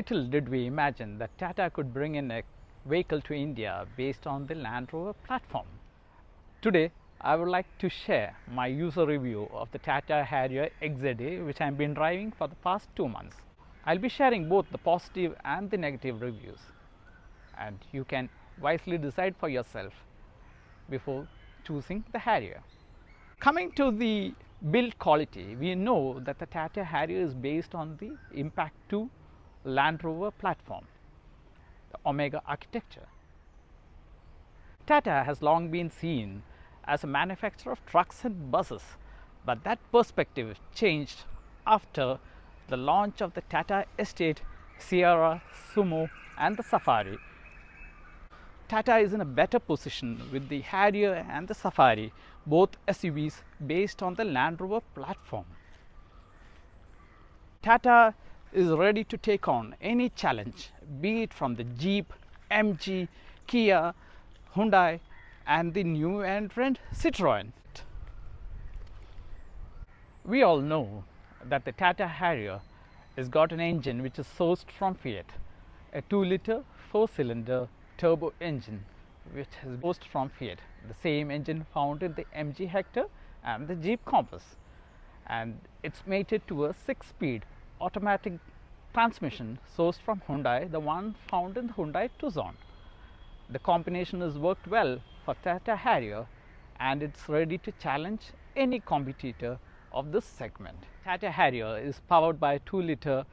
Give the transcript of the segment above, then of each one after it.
Little did we imagine that Tata could bring in a vehicle to India based on the Land Rover platform. Today, I would like to share my user review of the Tata Harrier XZA, which I have been driving for the past 2 months. I'll be sharing both the positive and the negative reviews, and you can wisely decide for yourself before choosing the Harrier. Coming to the build quality, we know that the Tata Harrier is based on the Impact 2 Land Rover platform, the Omega architecture. Tata has long been seen as a manufacturer of trucks and buses, but that perspective changed after the launch of the Tata Estate, Sierra, Sumo and the Safari. Tata is in a better position with the Harrier and the Safari, both SUVs based on the Land Rover platform. Tata is ready to take on any challenge, be it from the Jeep, MG, Kia, Hyundai and the new entrant Citroën. We all know that the Tata Harrier has got an engine which is sourced from Fiat, a 2-liter 4-cylinder turbo engine which is sourced from Fiat, the same engine found in the MG Hector and the Jeep Compass, and it's mated to a 6-speed automatic transmission sourced from Hyundai, the one found in the Hyundai Tucson. The combination has worked well for Tata Harrier and it's ready to challenge any competitor of this segment. Tata Harrier is powered by a 2-liter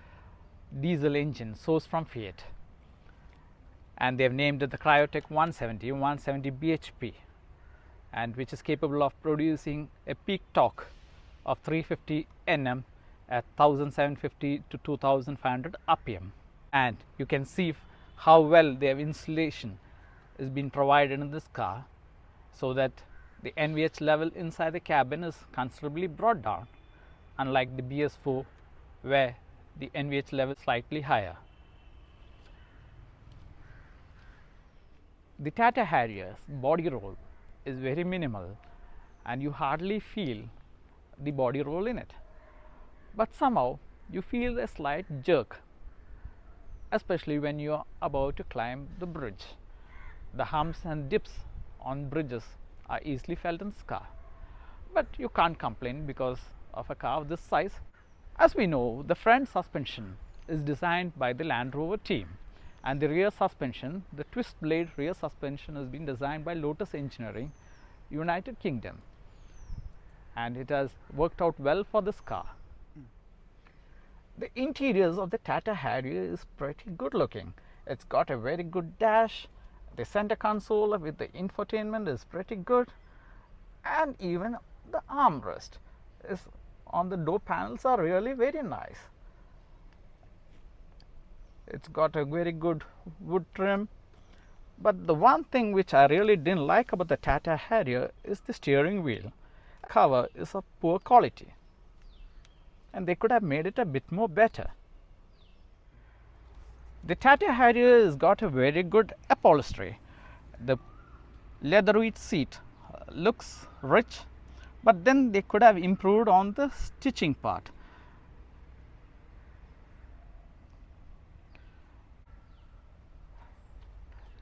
diesel engine sourced from Fiat, and they have named it the Cryotech 170 bhp, and which is capable of producing a peak torque of 350 Nm at 1750 to 2500 rpm. And you can see how well their insulation is being provided in this car, so that the NVH level inside the cabin is considerably brought down, unlike the BS4 where the NVH level is slightly higher. The Tata Harrier's body roll is very minimal and you hardly feel the body roll in it, but somehow you feel a slight jerk, especially when you are about to climb the bridge. The humps and dips on bridges are easily felt in this car, but you can't complain because of a car of this size. As we know, the front suspension is designed by the Land Rover team, and the rear suspension, the twist blade rear suspension, has been designed by Lotus Engineering, United Kingdom, and it has worked out well for this car. The interiors of the Tata Harrier is pretty good looking. It's got a very good dash. The center console with the infotainment is pretty good, and even the armrest is on the door panels are really very nice. It's got a very good wood trim, but the one thing which I really didn't like about the Tata Harrier is the steering wheel. The cover is of poor quality and they could have made it a bit more better. The Tata Harrier has got a very good upholstery. The leatherette seat looks rich, but then they could have improved on the stitching part.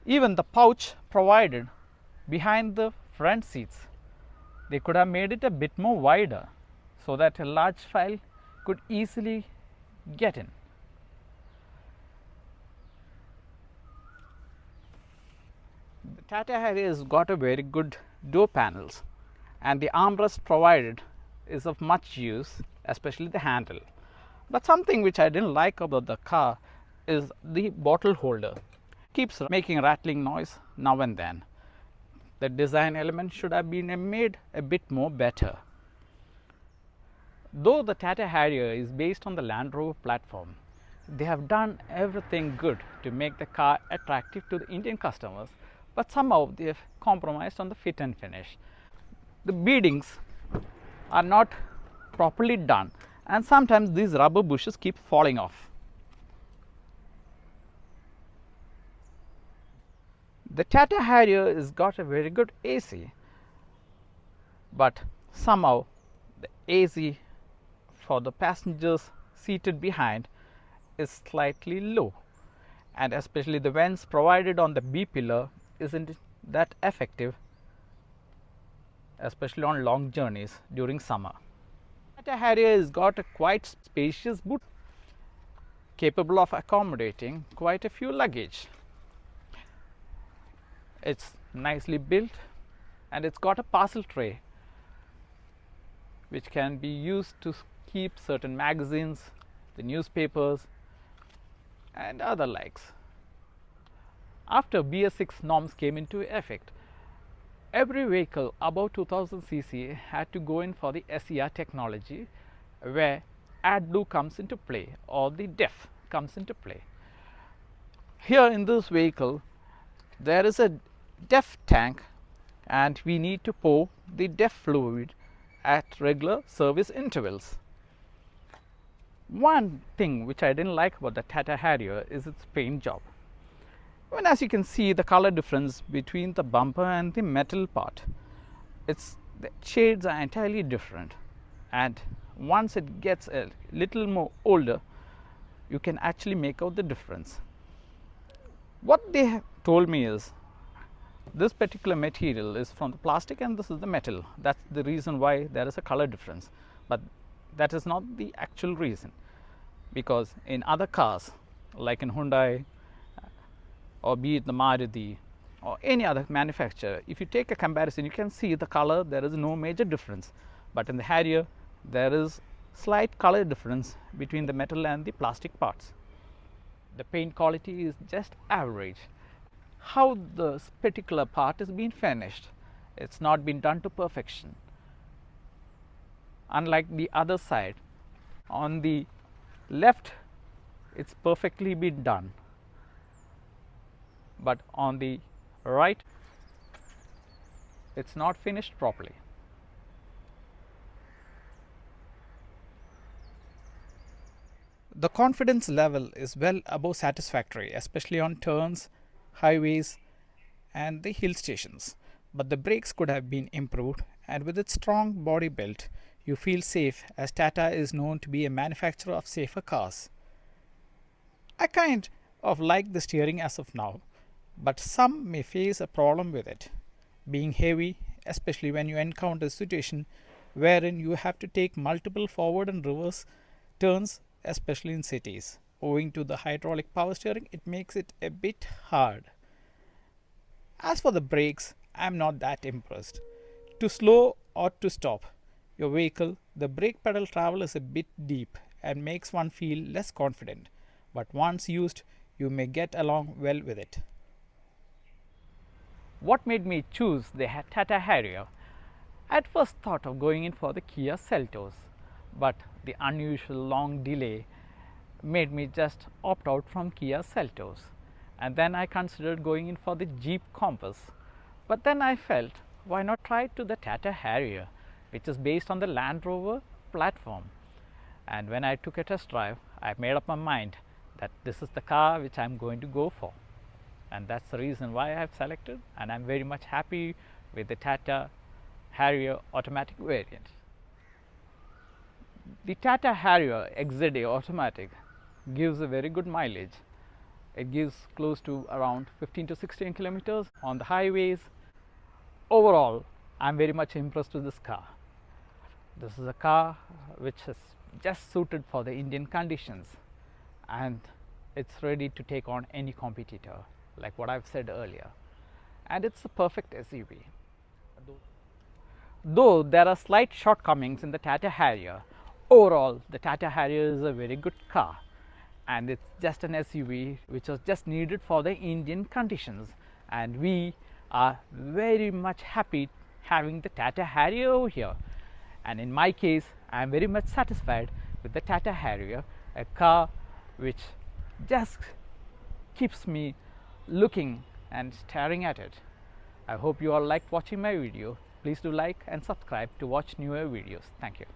Even the pouch provided behind the front seats, they could have made it a bit more wider so that a large file could easily get in. The Tata Harrier has got a very good door panels, and the armrest provided is of much use, especially the handle. But something which I didn't like about the car is the bottle holder. It keeps making rattling noise now and then. The design element should have been made a bit more better. Though the Tata Harrier is based on the Land Rover platform, they have done everything good to make the car attractive to the Indian customers, but somehow they have compromised on the fit and finish. The beadings are not properly done, and sometimes these rubber bushes keep falling off. The Tata Harrier has got a very good AC, but somehow the AC for the passengers seated behind is slightly low, and especially the vents provided on the B pillar isn't that effective, especially on long journeys during summer. Tata Harrier has got a quite spacious boot capable of accommodating quite a few luggage. It's nicely built and it's got a parcel tray which can be used to keep certain magazines, the newspapers and other likes. After BS6 norms came into effect, every vehicle above 2000 cc had to go in for the SER technology, where AdBlue comes into play or the DEF comes into play. Here in this vehicle there is a DEF tank and we need to pour the DEF fluid at regular service intervals. One thing which I didn't like about the Tata Harrier is its paint job. When, as you can see, the color difference between the bumper and the metal part, the shades are entirely different, and once it gets a little more older you can actually make out the difference. What they have told me is this particular material is from the plastic and this is the metal. That's the reason why there is a color difference, but that is not the actual reason, because in other cars like in Hyundai or be it the Maruti or any other manufacturer, if you take a comparison you can see the color, there is no major difference, but in the Harrier there is slight color difference between the metal and the plastic parts. The paint quality is just average. How this particular part is being finished, it's not been done to perfection. Unlike the other side, on the left it's perfectly been done, but on the right it's not finished properly. The confidence level is well above satisfactory, especially on turns, highways and the hill stations, but the brakes could have been improved, and with its strong body build you feel safe, as Tata is known to be a manufacturer of safer cars. I kind of like the steering as of now, but some may face a problem with it being heavy, especially when you encounter a situation wherein you have to take multiple forward and reverse turns, especially in cities. Owing to the hydraulic power steering, it makes it a bit hard. As for the brakes, I am not that impressed. To slow or to stop your vehicle, the brake pedal travel is a bit deep and makes one feel less confident, but once used you may get along well with it. What made me choose the Tata Harrier? I at first thought of going in for the Kia Seltos, but the unusual long delay made me just opt out from Kia Seltos, and then I considered going in for the Jeep Compass, but then I felt, why not try to the Tata Harrier, which is based on the Land Rover platform. And when I took a test drive, I made up my mind that this is the car which I am going to go for, and that's the reason why I have selected, and I am very much happy with the Tata Harrier automatic variant. The Tata Harrier XZA automatic gives a very good mileage. It gives close to around 15 to 16 kilometers on the highways. Overall, I am very much impressed with this car. This is a car which is just suited for the Indian conditions, and it's ready to take on any competitor, like what I've said earlier, and it's a perfect SUV. Though there are slight shortcomings in the Tata Harrier, overall the Tata Harrier is a very good car, and it's just an SUV which was just needed for the Indian conditions, and we are very much happy having the Tata Harrier over here. And in my case, I am very much satisfied with the Tata Harrier, a car which just keeps me looking and staring at it. I hope you all liked watching my video. Please do like and subscribe to watch newer videos. Thank you.